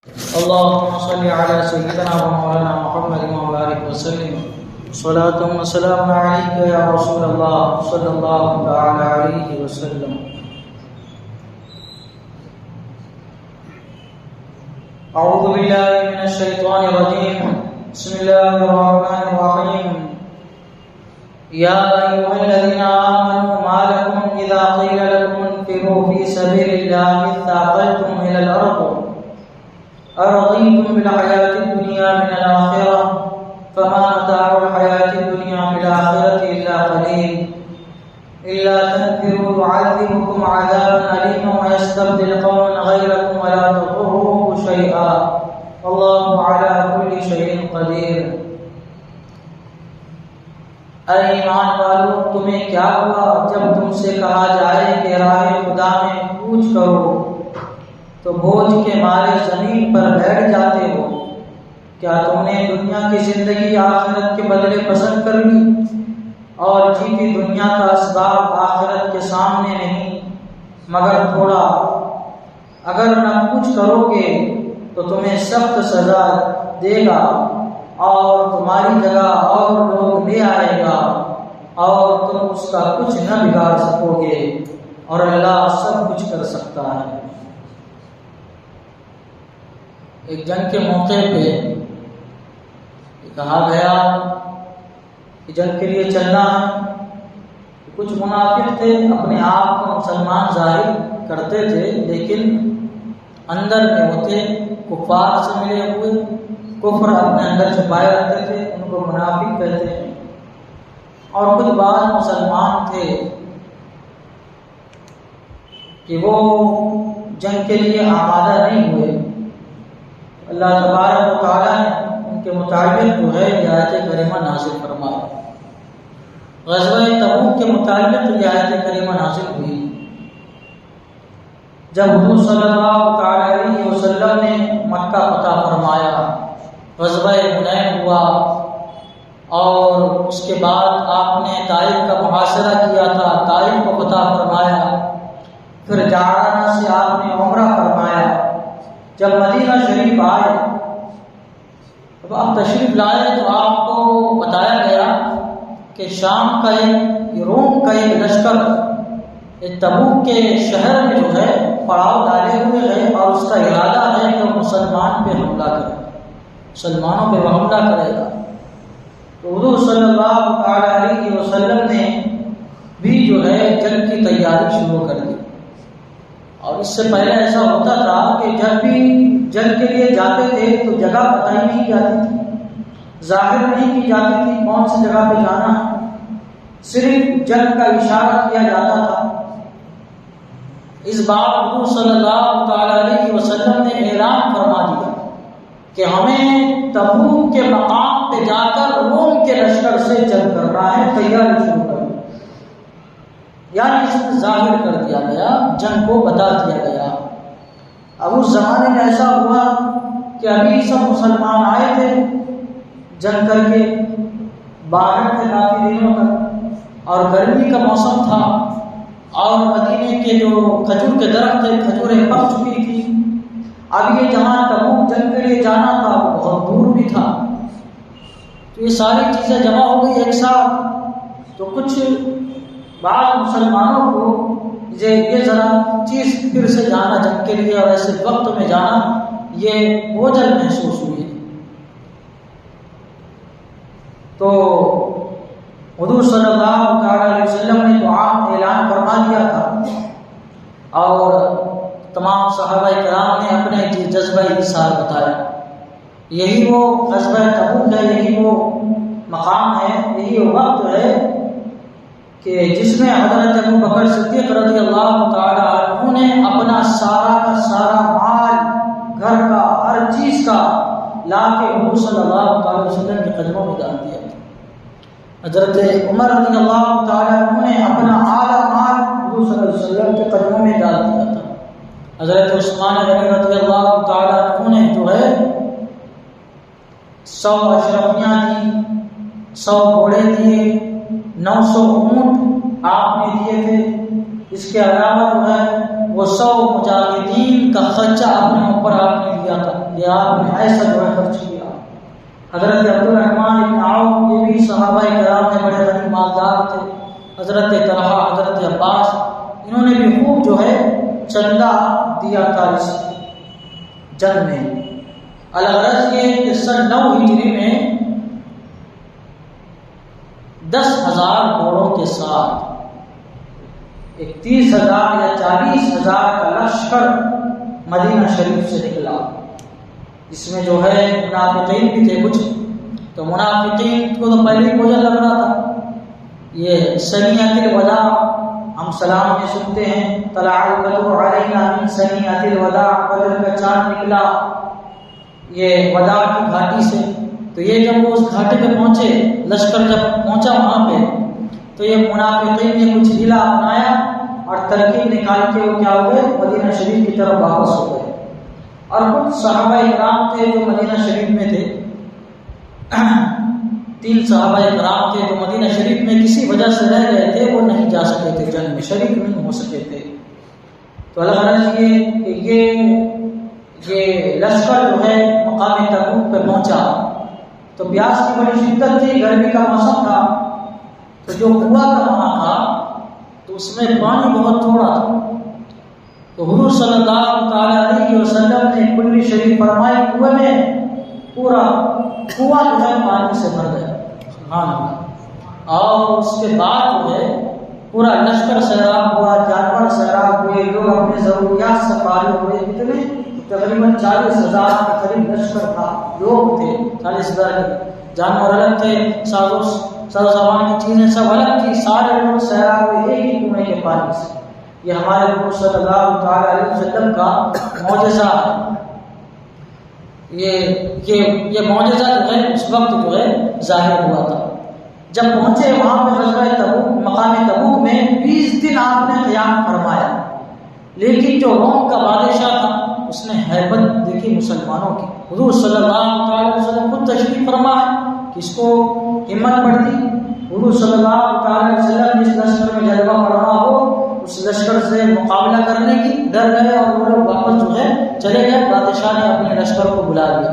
اللهم صل على سيدنا ومولانا محمد وبارك وسلم صلاة وسلام عليك يا رسول الله صلى الله تعالى عليه وسلم. أعوذ بالله من الشيطان الرجيم. بسم الله الرحمن الرحيم. يا أيها الذين آمنوا ما لكم إذا قيل لكم انفروا في سبيل الله اثاقلتم إلى الأرض أرضيتم بالحياة الدنيا من الآخرة فما متاع الحياة الدنيا في الآخرة إلا قليل إلا تنفروا يعذبكم عذابا أليما ويستبدل قوما غيركم ولا تضروه شيئا والله على كل شيء قدير. اے ایمان والو، تمہیں کیا ہوا جب تم سے کہا جائے کہ راہ خدا میں کوچ کرو تو بوجھ کے مارے زمین پر بیٹھ جاتے ہو؟ کیا تم نے دنیا کی زندگی آخرت کے بدلے پسند کر لی اور جیتی دنیا کا اسباب آخرت کے سامنے نہیں مگر تھوڑا؟ اگر نہ کچھ کرو گے تو تمہیں سخت سزا دے گا اور تمہاری جگہ اور لوگ لے آئے گا اور تم اس کا کچھ نہ بگاڑ سکو گے اور اللہ سب کچھ کر سکتا ہے. ایک جنگ کے موقع پہ کہا گیا کہ جنگ کے لیے چلنا ہے. کچھ منافق تھے، اپنے آپ کو مسلمان ظاہر کرتے تھے لیکن اندر میں وہ تھے کفار سے ملے ہوئے، کفر اپنے اندر چھپائے رکھتے تھے، ان کو منافق کہتے ہیں. اور کچھ بعض مسلمان تھے کہ وہ جنگ کے لیے آمادہ نہیں ہوئے. اللہ تبارک و تعالیٰ نے ان کے متعلق جو ہے آیت کریمہ نازل فرمایا. غزوہ تبوک کے متعلق یہ آیت کریمہ نازل ہوئی جب حضور صلی اللہ تعالیٰ علیہ وسلم نے مکہ فتح فرمایا، غزوہ حنین ہوا اور اس کے بعد آپ نے طائف کا محاصرہ کیا تھا، طائف کو فتح فرمایا. پھر جعرانہ سے آپ نے عمرہ فرمایا. جب مدینہ شریف آئے، جب آپ تشریف لائے تو آپ کو بتایا گیا کہ شام کا روم کا ایک لشکر تبوک کے شہر میں جو ہے پڑاؤ ڈالے ہوئے ہے اور اس کا ارادہ ہے کہ وہ مسلمانوں پہ حملہ کرے گا. تو حضور صلی اللہ علیہ وسلم نے بھی جو ہے جنگ کی تیاری شروع کر دی. اور اس سے پہلے ایسا ہوتا تھا کہ جب بھی جنگ کے لیے جاتے تھے تو جگہ بتائی نہیں جاتی تھی، ظاہر نہیں کی جاتی تھی کون سی جگہ پہ جانا ہے، صرف جنگ کا اشارہ کیا جاتا تھا. اس بار حضور صلی اللہ علیہ وسلم نے اعلان فرما دیا کہ ہمیں تبوک کے مقام پہ جا کر روم کے لشکر سے جنگ کرنا ہے، تیاری شروع کرنا. یعنی اس میں ظاہر کر دیا گیا، جنگ کو بتا دیا گیا. اب اس زمانے میں ایسا ہوا کہ ابھی سب مسلمان آئے تھے جنگ کر کے، باہر تھے کافی دنوں تک اور گرمی کا موسم تھا اور مدینے کے جو کھجور کے درخت تھے کھجوریں پک چکی تھی. اب یہ جہاں تبوک جنگ کے لیے جانا تھا وہ بہت دور بھی تھا. تو یہ ساری چیزیں جمع ہو گئی ایک ساتھ. تو کچھ بعض مسلمانوں کو یہ ذرا چیز پھر سے جانا جنگ کے لیے اور ایسے وقت میں جانا یہ بوجھل محسوس ہوئی. تو حضور صلی اللہ علیہ وسلم نے تو عام اعلان فرما دیا تھا اور تمام صحابہ کرام نے اپنے جذبہ ایثار بتایا. یہی وہ غزوہ تبوک ہے، یہی وہ مقام ہے، یہی وہ وقت ہے کہ جس میں حضرت ابوبکر صدیق رضی اللہ تعالی عنہ نے اپنا سارا کا سارا مال، گھر کا ہر چیز کا لا کے حضور صلی اللہ علیہ وسلم کے قدموں میں ڈال دیا. حضرت عمر رضی اللہ تعالی عنہ نے اپنا اعلیٰ مال حضور صلی اللہ علیہ وسلم کے قدموں میں ڈال دیا تھا. حضرت عثمان غنی رضی اللہ تعالی عنہ نے جو ہے 100 اشرفیاں دی، 100 گھوڑے دیے، 900 اونٹ آپ نے دیے تھے. اس کے علاوہ جو ہے وہ 100 مجاہدین کا خرچہ اپنے اوپر آپ نے لیا آپ نے ایسا جو ہے خرچ کیا۔ حضرت عبدالرحمن بن عوف یہ بھی صحابہ کرام میں بڑے غنی مالدار تھے، حضرت طلحہ، حضرت عباس، انہوں نے بھی خوب جو ہے چندہ دیا تھا اس جنگ میں۔ الغرض یہ کہ سن 9 ہجری میں 10,000 گھوڑوں کے ساتھ 30,000 یا 40,000 کا لشکر مدینہ شریف سے نکلا، جس میں جو ہے منافقین بھی تھے کچھ، تو منافقین کو تو پہلے ہی بوجھل لگ رہا تھا۔ یہ سنیۃ الوداع ہم سلام میں سنتے ہیں، طلع البدر علینا من سنیۃ الوداع، بدر کا چاند نکلا یہ وداع کی گھاٹی سے۔ تو یہ جب وہ اس گھاٹی پہ پہنچے، لشکر جب پہنچا وہاں پہ، تو یہ منافقین نے کچھ ہیلا اپنایا اور ترکیب نکال کے وہ کیا ہوئے، مدینہ شریف کی طرف واپس ہو گئے۔ اور کچھ صحابہ کرام تھے جو مدینہ شریف میں تھے، 3 صحابہ کرام تھے جو مدینہ شریف میں کسی وجہ سے رہ گئے تھے، وہ نہیں جا سکے تھے، جنگ میں شریک نہیں ہو سکے تھے۔ تو اللہ غرض یہ کہ یہ لشکر جو ہے مقام تبوک پہ پہنچا تو پیاس کی بڑی شدت تھی، گرمی کا موسم تھا، تو جو کنواں کا وہاں تھا تو اس میں پانی بہت تھوڑا تھا، تو حضور صلی اللہ تعالی علیہ وسلم نے کلی شریف فرمائی، کنویں میں پورا کنواں جو ہے پانی سے بھر گیا، سبحان اللہ۔ اور اس کے بعد جو ہے پورا لشکر سیراب ہوا، جانور سیراب ہوئے، لوگ اپنے ضروریات سے فارغ ہوئے۔ کتنے؟ تقریباً 40,000 کے قریب لشکر تھا، لوگ تھے، 40,000 جانور الگ تھے، سازو سامان کی چیزیں سب الگ تھی، سارے لوگ سیراب ہوئے ایک ہی کنویں کے پانی سے۔ یہ ہمارے نبی صلی اللہ تعالی علیہ وسلم کا معجزہ ہے۔ یہ معجزہ جو ہے اس وقت جو ہے ظاہر ہوا تھا جب پہنچے وہاں پہ غزوہ تبوک، مقام تبوک میں 20 دن آپ نے قیام فرمایا، لیکن جو روم کا بادشاہ تھا اس نے ہیبت دیکھی مسلمانوں کی۔ حضور صلی اللہ تعالی علیہ وسلم خود تشریف فرما ہے کہ اس کو ہمت پڑتی، حضور صلی اللہ تعالی علیہ وسلم جس لشکر میں جلوہ فرما ہو اس لشکر سے مقابلہ کرنے کی ڈر گئے اور وہ لوگ واپس جو ہے چلے گئے، بادشاہ نے اپنے لشکر کو بلا لیا۔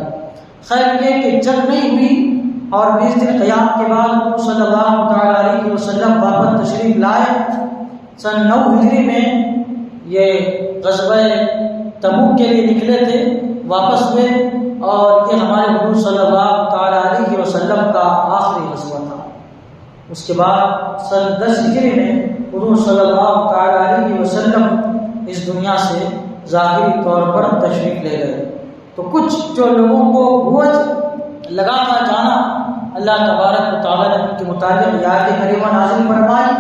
خیر یہ کہ جنگ نہیں ہوئی اور 20 دن قیام کے بعد حضور صلی اللہ تعالی علیہ وسلم واپس تشریف لائے۔ سن 9 ہجری میں یہ غزوہ تبوک کے لیے نکلے تھے، واپس ہوئے، اور یہ ہمارے حضور صلی اللہ تعالی علیہ وسلم کا آخری غزوہ تھا۔ اس کے بعد سن 10 ہجری میں حضور صلی اللہ تعالی علیہ وسلم اس دنیا سے ظاہری طور پر تشریف لے گئے۔ تو کچھ جو لوگوں کو بوجھ لگا تھا جانا، اللہ تبارک و تعالی نے ان کے مطابق یہ آیت کریمہ نازل فرمائی،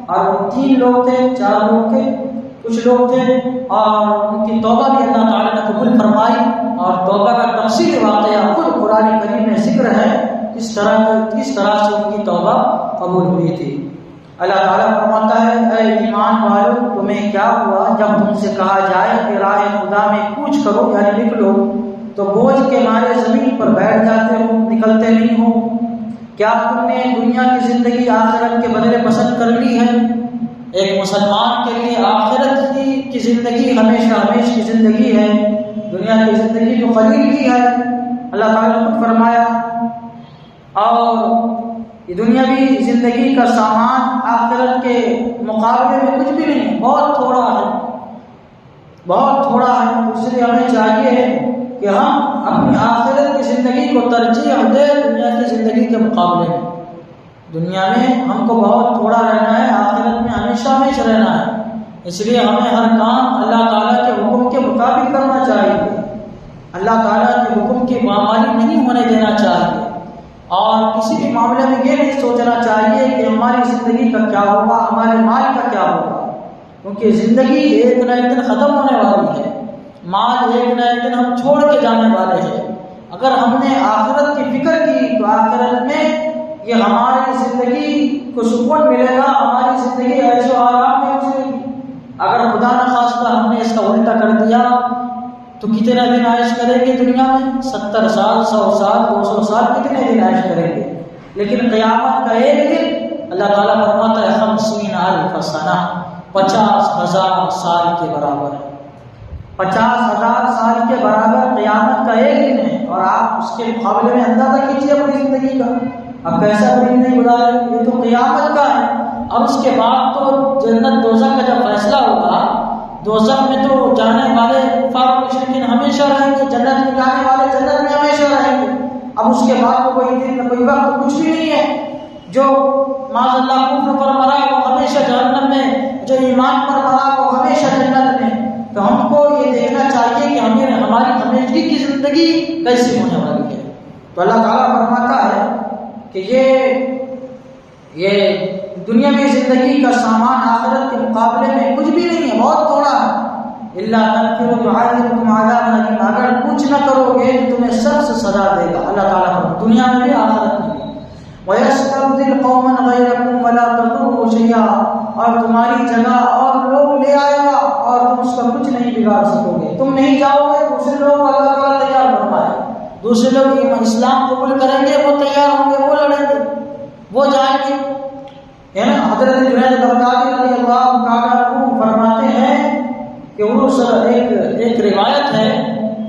اور وہ 3 لوگ تھے، 4 لوگ تھے، کچھ لوگ تھے، اور ان کی توبہ بھی اللہ تعالی نے قبول فرمائی، اور توبہ کا تفصیلی واقعہ خود قرآن کریم میں ذکر ہے، کس طرح سے ان کی توبہ قبول ہوئی تھی۔ اللہ تعالیٰ فرماتا ہے، اے ایمان والو تمہیں کیا ہوا جب تم سے کہا جائے کہ راہ خدا میں کوچ کرو، یعنی نکلو، تو بوجھ کے مارے زمین پر بیٹھ جاتے ہو، نکلتے نہیں ہو؟ کیا تم نے دنیا کی زندگی آخرت کے بدلے پسند کر لی ہے؟ ایک مسلمان کے لیے آخرت کی زندگی ہمیشہ ہمیشہ کی زندگی ہے، دنیا کی زندگی تو قلیل ہی ہے۔ اللہ تعالیٰ نے خود فرمایا، اور یہ دنیاوی زندگی کا سامان آخرت کے مقابلے میں کچھ بھی نہیں، بہت تھوڑا ہے، بہت تھوڑا ہے۔ اس لیے ہمیں چاہیے کہ ہم اپنی آخرت کی زندگی کو ترجیح دیں دنیا کی زندگی کے مقابلے میں۔ دنیا میں ہم کو بہت تھوڑا رہنا ہے، آخرت میں ہمیشہ ہمیشہ رہنا ہے، اس لیے ہمیں ہر کام اللہ تعالیٰ کے حکم کے مطابق کرنا چاہیے، اللہ تعالیٰ کے حکم کی پامالی نہیں ہونے دینا چاہیے، اور کسی بھی معاملے میں یہ نہیں سوچنا چاہیے کہ ہماری زندگی کا کیا ہوگا، ہمارے مال کا کیا ہوگا، کیونکہ زندگی ایک نہ ایک دن ختم ہونے والی ہے، مال ایک نہ ایک دن ہم چھوڑ کے جانے والے ہیں۔ اگر ہم نے آخرت کی فکر کی تو آخرت میں یہ ہماری زندگی کو سکون ملے گا، ہماری زندگی عیش و آرام میں گزرے گی۔ اگر خدا نخواستہ ہم نے اس کا الٹا کر دیا تو کتنے دن عائش کریں گے دنیا میں؟ 70 سال، 100 سال، 200 سال، کتنے دن عائش کریں گے؟ لیکن قیامت کا ایک دن اللہ تعالیٰ فرماتا ہے 50,000 سنہ، 50,000 سال کے برابر ہے۔ 50,000 سال کے برابر قیامت کا ایک دن ہے، اور آپ اس کے مقابلے میں اندازہ کیجیے اپنی زندگی کا، اب کیسا اپنی زندگی گزارے؟ یہ تو قیامت کا ہے۔ اور اس کے بعد تو جنت دوزخ کا جب فیصلہ ہوگا، دوزخ میں تو جانے والے کفار و مشرکین ہمیشہ رہیں گے، جنت میں جانے والے جنت میں ہمیشہ رہیں گے۔ اب اس کے بعد تو کوئی دن کوئی وقت کچھ بھی نہیں ہے۔ جو معاذ اللہ کفر پر مرا وہ ہمیشہ جہنم میں، جو ایمان پر مرا وہ ہمیشہ جنت میں۔ تو ہم کو یہ دیکھنا چاہیے کہ ہماری ہمیشگی کی زندگی کیسی ہونے والی ہے۔ تو اللہ تعالیٰ فرماتا ہے کہ یہ دنیاوی زندگی کا سامان آخرت کے مقابلے میں کچھ بھی نہیں ہے، بہت تھوڑا ہے۔ اللہ تنفروا يعذبكم عذابا أليما، اگر کچھ نہ کرو گے تو تمہیں سخت سزا دے گا اللہ تعالیٰ فرماتا ہے، دنیا میں بھی آخرت میں بھی۔ وَيَسْتَبْدِلْ قَوْمًا غَيْرَكُمْ وَلَا تَضُرُّوهُ شَيْئًا، اور تمہاری جگہ اور لوگ لے آئے گا اور تم اس کا کچھ نہیں بگاڑ سکو گے۔ تم نہیں جاؤ گے، دوسرے لوگ اللہ تعالیٰ تیار فرمائے، دوسرے لوگ اسلام قبول کریں گے، وہ تیار ہوں گے، وہ لڑیں گے، وہ جائیں گے، ہے نا۔ حضرت جنید بغدادی رضی اللہ تعالیٰ عنہ فرماتے ہیں کہ ایک روایت ہے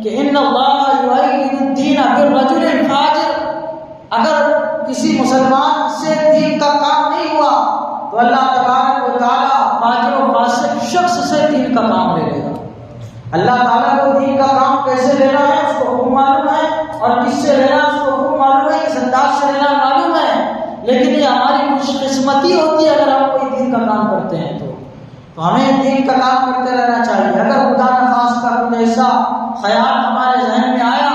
کہ ان اللہ یؤید الدین بالرجل الفاجر، اگر کسی مسلمان سے دین کا کام نہیں ہوا تو اللہ تبارک و تعالیٰ فاجر و فاسق شخص سے دین کا کام لے لے گا۔ اللہ تعالیٰ کو دین کا کام کیسے لینا ہے اس کو خوب معلوم ہے، اور کس سے لینا اس کو خوب معلوم ہے، کس انداز سے لینا معلوم ہے۔ لیکن یہ ہماری خوش قسمتی ہوتی ہے اگر ہم کوئی دین کا کام کرتے ہیں تو ہمیں دین کا کام کرتے رہنا چاہیے۔ اگر خدا نخواستہ کوئی ایسا خیال ہمارے ذہن میں آیا